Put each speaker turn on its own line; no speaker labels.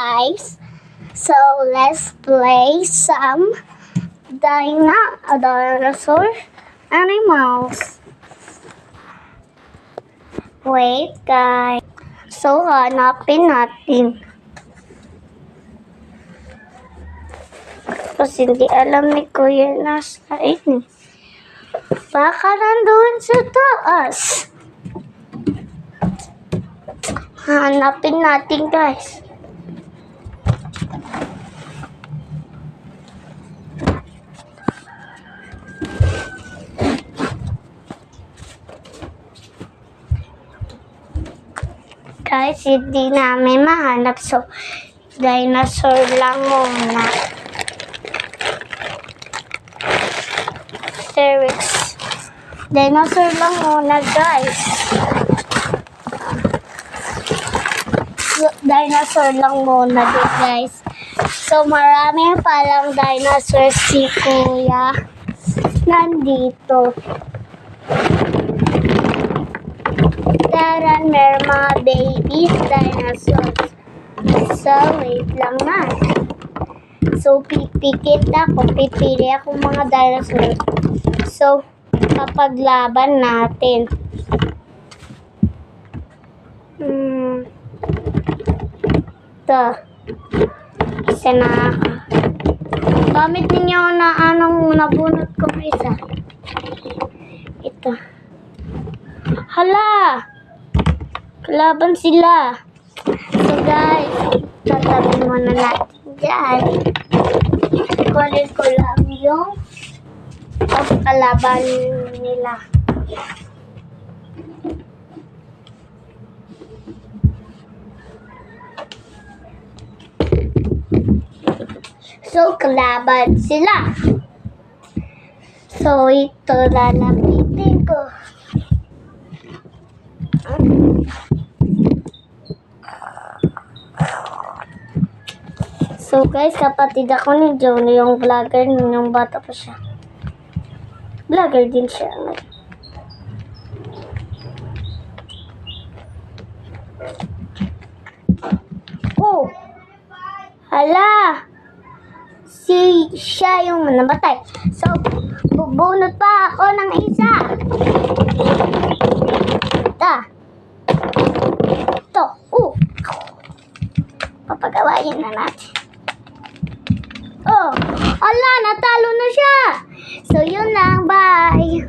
Guys, so let's play some dinosaur animals. Wait, guys. So, hanapin natin. Kasi hindi alam ni Kuya nasa ini. Baka nandun sa taas. Hanapin natin, guys. Guys, hindi namin mahanap. So, dinosaur lang muna. T-Rex. Dinosaur lang muna, guys. So, dinosaur lang muna din, guys. So, marami palang dinosaur si Kuya nandito. Meron mga babies dinosaurs. So, wait lang na. So, pipili ako mga dinosaurs. So, kapaglaban natin. Ito. Isa na ako. Gamit ninyo na anong nabunot ko isa. Ito. Hala! Kalaban sila. So guys, tatabi muna natin dyan. Kunin ko lang yung kalaban nila. So, kalaban sila. So, ito lalapitin ko. So guys, kapatid ako ni John, yung vlogger, yung bata pa siya. Vlogger din siya. Oh! Hala! Siya yung namatay. So, bubunot pa ako ng isa. Ito. Papagawain na natin. Oh, ala, natalo na siya. So, yun lang. Bye.